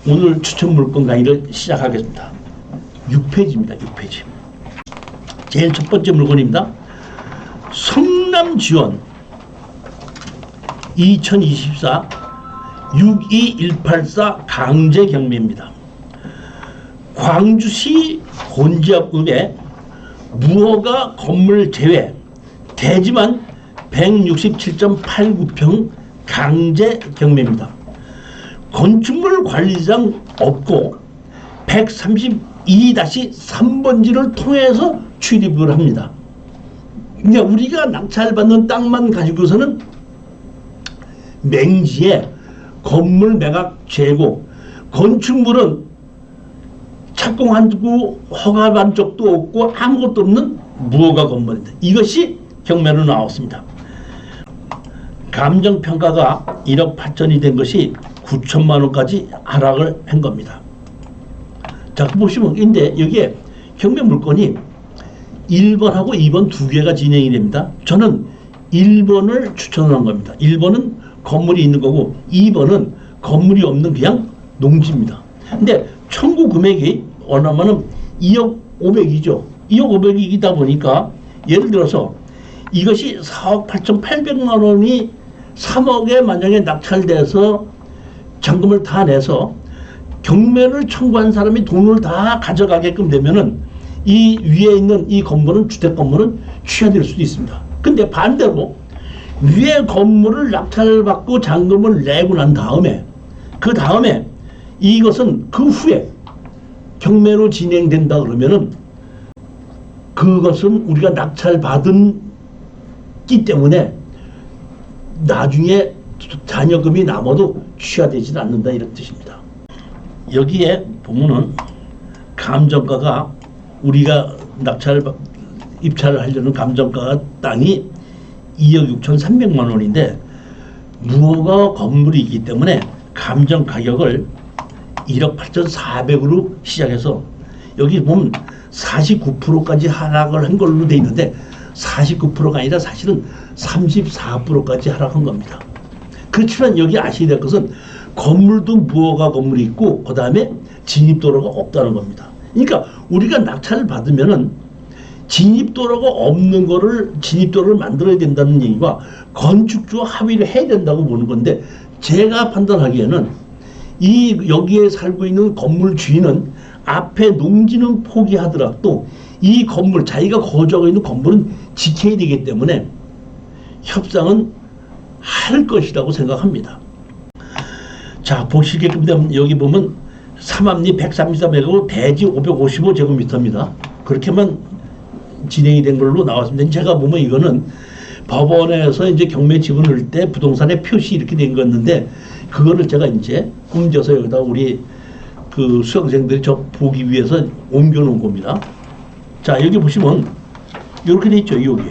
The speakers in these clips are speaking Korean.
오늘 추천 물건 강의를 시작하겠습니다. 6페이지입니다. 6페이지. 제일 첫 번째 물건입니다. 성남지원 2024 62184 강제경매입니다. 광주시 본지역구의 무허가 건물 제외 대지만 167.89평 강제경매입니다. 건축물 관리장 없고 132-3번지를 통해서 출입을 합니다. 그러니까 우리가 낙찰받는 땅만 가지고서는 맹지에 건물 매각 재고, 건축물은 착공하고 허가한 적도 없고 아무것도 없는 무허가 건물입니다. 이것이 경매로 나왔습니다. 감정평가가 1억 8천이 된 것이 9천만 원까지 하락을 한 겁니다. 자, 보시면 근데 여기에 경매 물건이 1번하고 2번 두 개가 진행이 됩니다. 저는 1번을 추천한 겁니다. 1번은 건물이 있는 거고 2번은 건물이 없는 그냥 농지입니다. 근데 청구 금액이 얼마면은 2억 500이죠. 2억 500이다 보니까 예를 들어서 이것이 4억 8,800만 원이 3억에 만약에 낙찰돼서 잔금을 다 내서 경매를 청구한 사람이 돈을 다 가져가게끔 되면은 이 위에 있는 이 건물은 주택 건물은 취하될 수도 있습니다. 근데 반대로 위에 건물을 낙찰받고 잔금을 내고 난 다음에 그 다음에 이것은 그 후에 경매로 진행된다 그러면은 그것은 우리가 낙찰받은 기 때문에 나중에 잔여금이 남아도 취하되지 않는다 이런 뜻입니다. 여기에 보면은 감정가가 우리가 입찰을 하려는 감정가 땅이 2억 6,300만 원인데 무허가 건물이기 때문에 감정 가격을 1억 8,400으로 시작해서 여기 보면 49%까지 하락을 한 걸로 돼 있는데 49%가 아니라 사실은 34%까지 하락한 겁니다. 그렇지만 여기 아셔야 될 것은 건물도 무허가 건물이 있고 그 다음에 진입도로가 없다는 겁니다. 그러니까 우리가 낙찰을 받으면은 진입도로가 없는 거를 진입도로를 만들어야 된다는 얘기와 건축주와 합의를 해야 된다고 보는 건데 제가 판단하기에는 여기에 살고 있는 건물 주인은 앞에 농지는 포기하더라도 이 건물 자기가 거주하고 있는 건물은 지켜야 되기 때문에 협상은 할 것이라고 생각합니다. 자, 보시게끔 되면 여기 보면 삼합리 133m고 대지 555제곱미터입니다. 그렇게만 진행이 된 걸로 나왔습니다. 제가 보면 이거는 법원에서 이제 경매 지분을 때 부동산에 표시 이렇게 된 거였는데 그거를 제가 이제 옮겨서 여기다 우리 그 수강생들이 저 보기 위해서 옮겨 놓은 겁니다. 자, 여기 보시면 이렇게 돼 있죠. 여기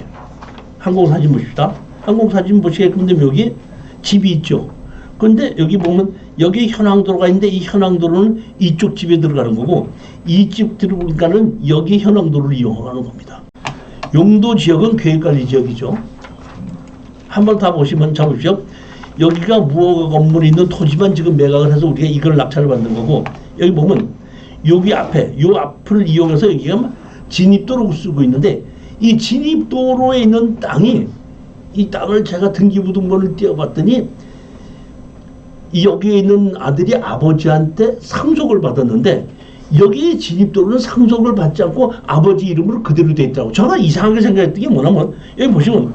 항공사진 보십시다. 항공사진 보시게끔 되면 여기 집이 있죠. 근데 여기 보면 여기 현황도로가 있는데 이 현황도로는 이쪽 집에 들어가는 거고 이 집 들어가는 여기 현황도로를 이용하는 겁니다. 용도 지역은 계획관리 지역이죠. 한번 다 보시면 잡으십시오. 여기가 무허가 건물이 있는 토지만 지금 매각을 해서 우리가 이걸 낙찰을 받는 거고 여기 보면 여기 앞에 요 앞을 이용해서 여기가 진입도로를 쓰고 있는데 이 진입도로에 있는 땅이 이 땅을 제가 등기부등본을 띄워봤더니 여기에 있는 아들이 아버지한테 상속을 받았는데 여기 진입도로는 상속을 받지 않고 아버지 이름으로 그대로 돼 있더라고. 저는 이상하게 생각했던 게 뭐냐면 여기 보시면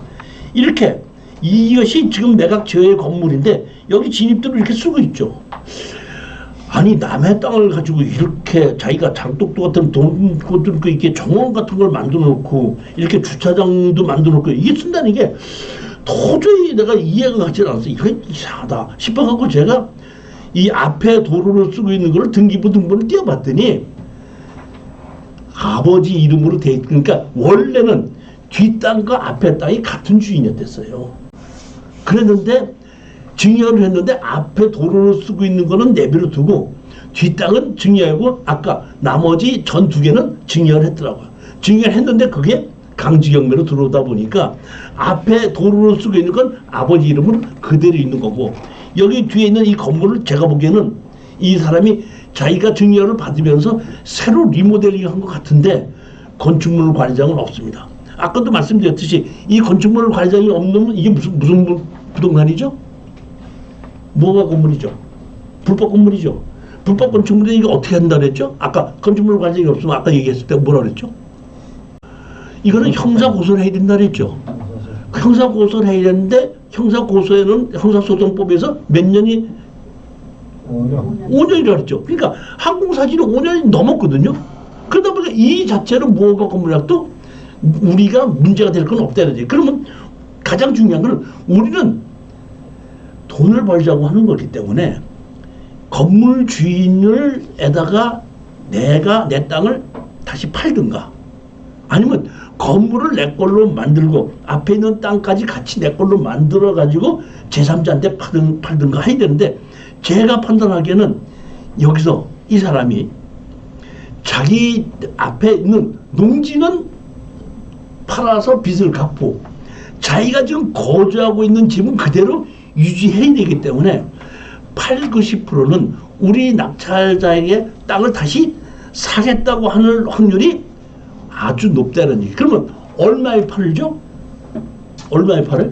이렇게 이것이 지금 매각 제외 건물인데 여기 진입도로 이렇게 쓰고 있죠. 아니 남의 땅을 가지고 이렇게 자기가 장독도 같은 돈 그 이렇게 정원 같은 걸 만들어 놓고 이렇게 주차장도 만들어 놓고 이게 쓴다는 게 도저히 내가 이해가 가지 않았어. 이건 이상하다 싶어갖고 제가 이 앞에 도로를 쓰고 있는 걸 등기부등본을 띄워봤더니 아버지 이름으로 돼 있, 그러니까 원래는 뒷땅과 앞에 땅이 같은 주인이었댔어요. 그랬는데 증여를 했는데 앞에 도로를 쓰고 있는 거는 내비로 두고 뒷땅은 증여하고 아까 나머지 전 두 개는 증여를 했더라고요. 증여를 했는데 그게 강지경매로 들어오다 보니까 앞에 도로를 쓰고 있는 건 아버지 이름은 그대로 있는 거고, 여기 뒤에 있는 이 건물을 제가 보기에는 이 사람이 자기가 증여를 받으면서 새로 리모델링 한 것 같은데 건축물 관리장은 없습니다. 아까도 말씀드렸듯이 이 건축물 관리장이 없는 이게 무슨 부동산이죠? 뭐가 건물이죠? 불법 건물이죠. 불법 건축물이 이거 어떻게 한다 그랬죠? 아까 건축물 관리장이 없으면 아까 얘기했을 때 뭐라 그랬죠? 이거는 형사 고소를 해야 된다 그랬죠. 형사 고소를 해야 되는데 형사 고소에는 형사소송법에서 몇 년이 5년이라고 그랬죠. 그러니까 항공사실이 5년이 넘었거든요. 그러다 보니까 이 자체로 무허가 건물약도 우리가 문제가 될 건 없다 그러지. 그러면 가장 중요한 건 우리는 돈을 벌자고 하는 거기 때문에 건물 주인을에다가 내가 내 땅을 다시 팔든가, 아니면 건물을 내 걸로 만들고 앞에 있는 땅까지 같이 내 걸로 만들어 가지고 제3자한테 팔든가 해야 되는데, 제가 판단하기에는 여기서 이 사람이 자기 앞에 있는 농지는 팔아서 빚을 갚고 자기가 지금 거주하고 있는 집은 그대로 유지해야 되기 때문에 80~90%는 우리 낙찰자에게 땅을 다시 사겠다고 하는 확률이 아주 높다는 얘기. 그러면 얼마에 팔죠? 얼마에 팔아요?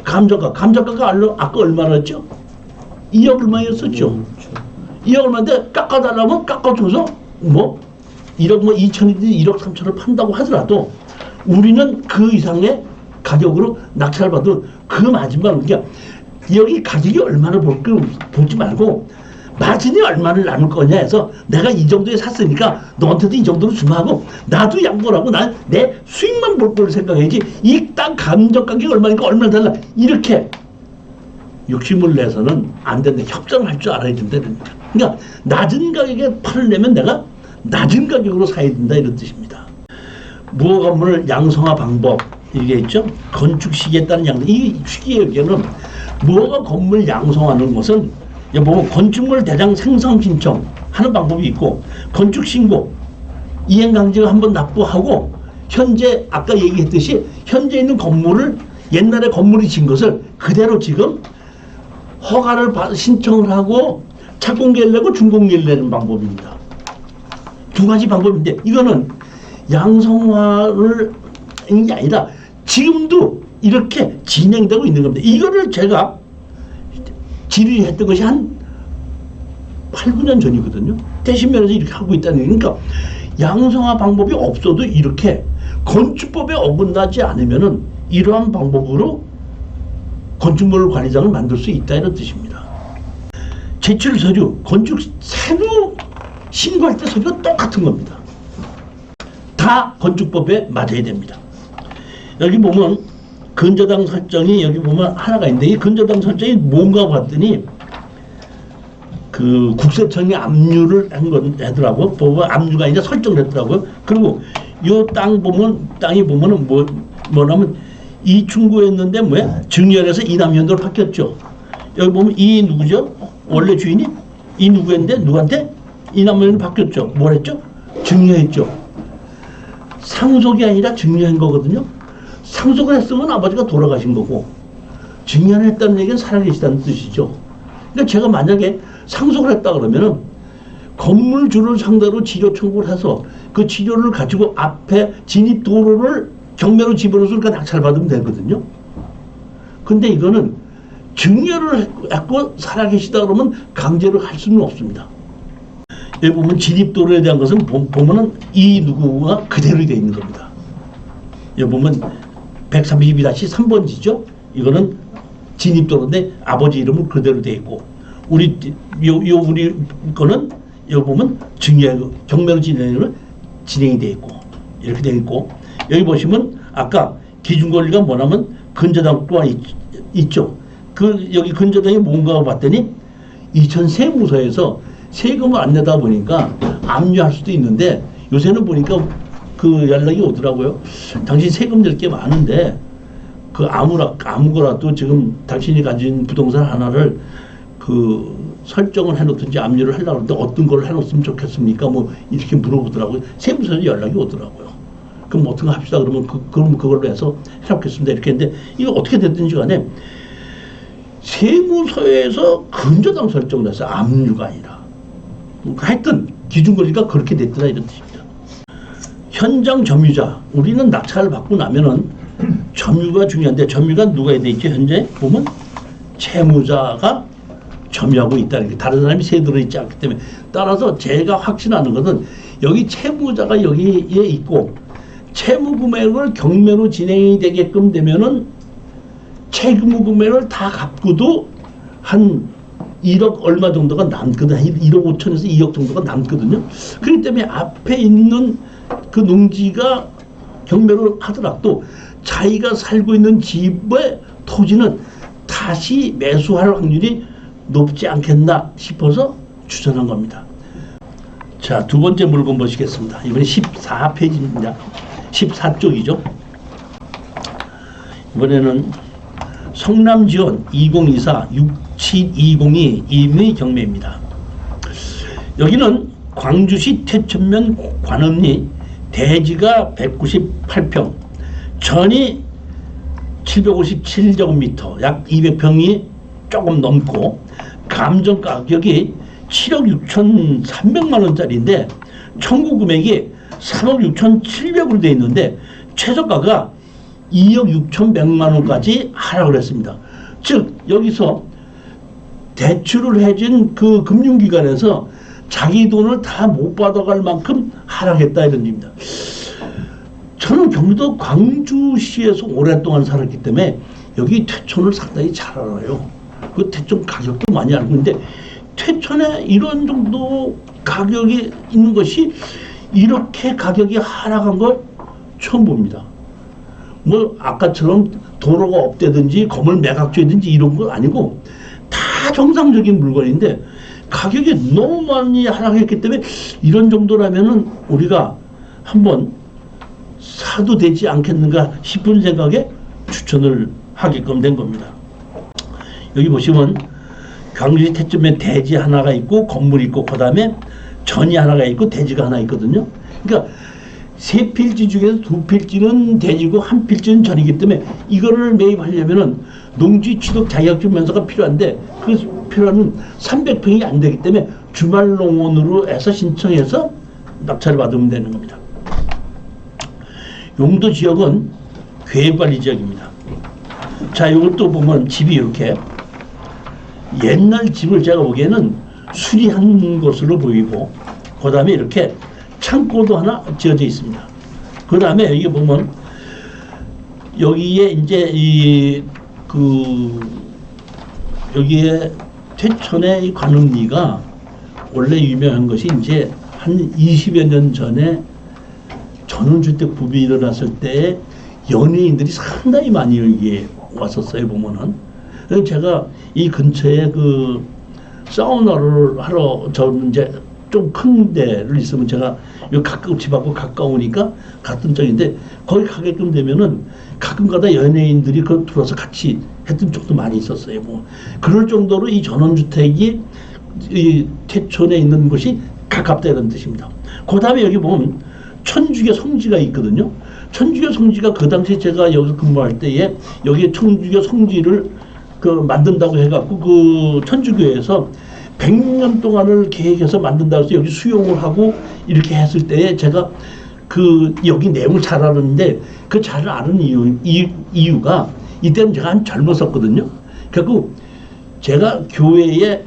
감정가. 감정가가 아까 얼마나 했죠? 2억 얼마였었죠. 2억 얼마인데 깎아달라면 깎아줘서 뭐 1억 2천이든 1억 3천을 판다고 하더라도 우리는 그 이상의 가격으로 낙찰받은 그 마지막, 그러니까 여기 가격이 얼마나 보지 말고 마진이 얼마나 남을 거냐 해서 내가 이 정도에 샀으니까 너한테도 이 정도로 주면 하고 나도 양보를 하고 난 내 수익만 볼 걸 생각해야지 이 땅 감정 가격이 얼마니까 얼마나 달라 이렇게 욕심을 내서는 안 된다. 협상을 할 줄 알아야 된다. 그러니까 낮은 가격에 팔려면 내가 낮은 가격으로 사야 된다 이런 뜻입니다. 무허가 건물 양성화 방법 이게 있죠. 건축 시기에 따른 양성. 이 시기에는 무허가 건물 양성하는 것은 보면 건축물 대장 생성 신청 하는 방법이 있고, 건축 신고 이행 강제가 한번 납부하고, 현재 아까 얘기했듯이 현재 있는 건물을 옛날에 건물이 진 것을 그대로 지금 허가를 신청을 하고 착공계를 내고 준공계를 내는 방법입니다. 두 가지 방법인데 이거는 양성화를 하는 게 아니라 지금도 이렇게 진행되고 있는 겁니다. 이거를 제가 질의했던 것이 한 8~9년 전이거든요. 대신면에서 이렇게 하고 있다는 얘기. 그러니까 양성화 방법이 없어도 이렇게 건축법에 어긋나지 않으면은 이러한 방법으로 건축물 관리장을 만들 수 있다 이런 뜻입니다. 제출 서류, 건축 새로 신고할 때 서류가 똑같은 겁니다. 다 건축법에 맞아야 됩니다. 여기 보면 근저당 설정이 여기 보면 하나가 있는데 이 근저당 설정이 뭔가 봤더니 그 국세청이 압류를 한 건 하더라고. 보면 압류가 아니라 설정을 했더라고요. 그리고 요 땅이 보면은 뭐냐면 이충구였는데 뭐야? 증여해서 이남현도로 바뀌었죠. 여기 보면 이 누구죠? 원래 주인이 이 누구였는데 누구한테 이남현으로 바뀌었죠. 뭘 했죠? 증여했죠. 상속이 아니라 증여한 거거든요. 상속을 했으면 아버지가 돌아가신 거고, 증여를 했다는 얘기는 살아계시다는 뜻이죠. 그러니까 제가 만약에 상속을 했다 그러면은 건물주를 상대로 지료 청구를 해서 그 지료를 가지고 앞에 진입 도로를 경매로 집어넣어서 낙찰받으면 되거든요. 근데 이거는 증여를 했고 살아계시다 그러면 강제로 할 수는 없습니다. 여기 보면 진입도로에 대한 것은 보면은 이 누구가 그대로 되어 있는 겁니다. 여기 보면 132-3번지죠. 이거는 진입도로인데 아버지 이름은 그대로 되어 있고, 우리 거는 여기 보면 경매로 진행이 되어 있고 이렇게 되어 있고, 여기 보시면 아까 기준권리가 뭐냐면 근저당 또한 있죠. 여기 근저당이 뭔가 봤더니 2000 세무서에서 세금을 안 내다 보니까 압류할 수도 있는데, 요새는 보니까 그 연락이 오더라고요. 당신 세금 낼 게 많은데 그 아무거라도 지금 당신이 가진 부동산 하나를 그 설정을 해놓든지 압류를 하려고 하는데 어떤 걸 해놓으면 좋겠습니까? 뭐 이렇게 물어보더라고요. 세무서에서 연락이 오더라고요. 그럼 어떻게 합시다. 그러면 그럼 그걸로 해서 해놓겠습니다. 이렇게 했는데 이거 어떻게 됐든지 간에 세무서에서 근저당 설정을 해서 압류가 아니라 하여튼 기준 권리가 그렇게 됐더라 이런 뜻입니다. 현장 점유자, 우리는 낙찰을 받고 나면은 점유가 중요한데 점유가 누가 해야 되죠? 현재 보면 채무자가 점유하고 있다는 게 다른 사람이 세들어 있지 않기 때문에 따라서 제가 확신하는 것은 여기 채무자가 여기에 있고 채무 금액을 경매로 진행이 되게끔 되면은 채무 금액을 다 갚고도 한 1억 얼마 정도가 남거든. 1억 5천에서 2억 정도가 남거든요. 그렇기 때문에 앞에 있는 그 농지가 경매를 하더라도 자기가 살고 있는 집의 토지는 다시 매수할 확률이 높지 않겠나 싶어서 추천한 겁니다. 자, 두 번째 물건 보시겠습니다. 이번에 14페이지입니다. 14쪽이죠. 이번에는 성남지원 2024-6720이 임의 경매입니다. 여기는 광주시 퇴천면 관음리 대지가 198평, 전이 757제곱미터, 약 200평이 조금 넘고 감정 가격이 7억 6,300만 원짜리인데 청구 금액이 3억 6,700으로 되어 있는데 최저가가 2억 6,100만 원까지 하락을 했습니다. 즉 여기서 대출을 해준 그 금융기관에서 자기 돈을 다 못 받아갈 만큼 하락했다 이런 얘기입니다. 저는 경기도 광주시에서 오랫동안 살았기 때문에 여기 퇴촌을 상당히 잘 알아요. 그 퇴촌 가격도 많이 알고 있는데 퇴촌에 이런 정도 가격이 있는 것이 이렇게 가격이 하락한 걸 처음 봅니다. 뭐 아까처럼 도로가 없대든지 건물 매각주의든지 이런 거 아니고 다 정상적인 물건인데 가격이 너무 많이 하락했기 때문에 이런 정도라면은 우리가 한번 사도 되지 않겠는가 싶은 생각에 추천을 하게끔 된 겁니다. 여기 보시면 광주시 태점에 대지 하나가 있고 건물이 있고 그 다음에 전이 하나가 있고 대지가 하나 있거든요. 그러니까 세 필지 중에서 두 필지는 대지고 한 필지는 전이기 때문에 이거를 매입하려면은 농지 취득 자격증 면서가 필요한데 그 필요한 300평이 안 되기 때문에 주말 농원으로 해서 신청해서 낙찰을 받으면 되는 겁니다. 용도 지역은 계획관리 지역입니다. 자, 이것도 보면 집이 이렇게 옛날 집을 제가 보기에는 수리한 것으로 보이고 그 다음에 이렇게 창고도 하나 지어져 있습니다. 그 다음에 여기 보면 여기에 이제 여기에 퇴천의 관음리가 원래 유명한 것이 이제 한 20여 년 전에 전원주택 붐이 일어났을 때 연예인들이 상당히 많이 여기에 왔었어요. 보면은 제가 이 근처에 그 사우나를 하러 저는 이제 좀 큰 데를 있으면 제가 여기 가까운 집하고 가까우니까 갔던 적인데 거기 가게끔 되면은 가끔가다 연예인들이 그 들어서 같이 했던 적도 많이 있었어요. 뭐 그럴 정도로 이 전원주택이 이 태촌에 있는 곳이 가깝다 이런 뜻입니다. 그 다음에 여기 보면 천주교 성지가 있거든요. 천주교 성지가 그 당시에 제가 여기서 근무할 때에 여기에 천주교 성지를 그 만든다고 해갖고 그 천주교에서 100년 동안을 계획해서 만든다고 해서 여기 수용을 하고 이렇게 했을 때에 제가 그 여기 내용을 잘 알았는데 그 잘 아는 이유가 이때는 제가 한 젊었었거든요. 그래서 제가 교회에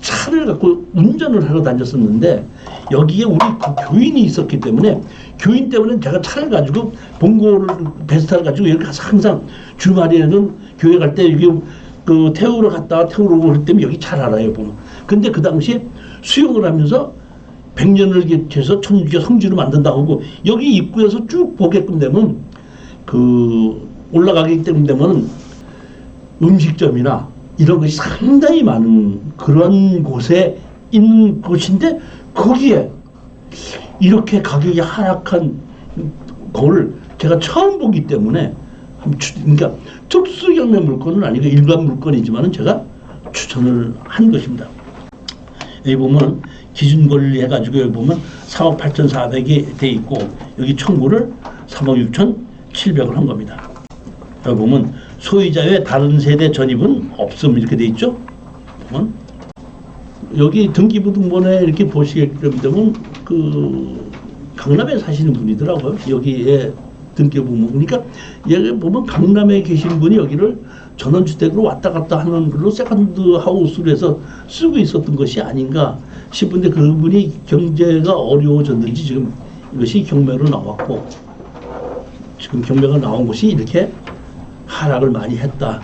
차를 갖고 운전을 하러 다녔었는데 여기에 우리 그 교인이 있었기 때문에 교인 때문에 제가 차를 가지고 봉고를 베스타를 가지고 여기 가서 항상 주말에는 교회 갈 때 여기 그 태우러 갔다가 태우러 오고 그럴 때면 여기 잘 알아요 보면. 근데 그 당시에 수용을 하면서 100년을 개최해서 천주교 성지로 만든다고 하고 여기 입구에서 쭉 보게끔 되면 그 올라가게끔 되면 음식점이나 이런 것이 상당히 많은 그런 곳에 있는 곳인데 거기에 이렇게 가격이 하락한 걸 제가 처음 보기 때문에 그러니까 특수경매 물건은 아니고 일반 물건이지만은 제가 추천을 한 것입니다. 여기 보면 기준 권리 해가지고 여기 보면 4억 8,400이 돼 있고 여기 청구를 3억 6,700을 한 겁니다. 여기 보면 소유자 외 다른 세대 전입은 없음 이렇게 돼 있죠. 보면 여기 등기부등본에 이렇게 보시게끔 되면 그 강남에 사시는 분이더라고요. 여기에 등기부분 그러니까 여기 보면 강남에 계신 분이 여기를 전원주택으로 왔다 갔다 하는 걸로 세컨드 하우스로 해서 쓰고 있었던 것이 아닌가 싶은데 그분이 경제가 어려워졌는지 지금 이것이 경매로 나왔고 지금 경매가 나온 것이 이렇게 하락을 많이 했다.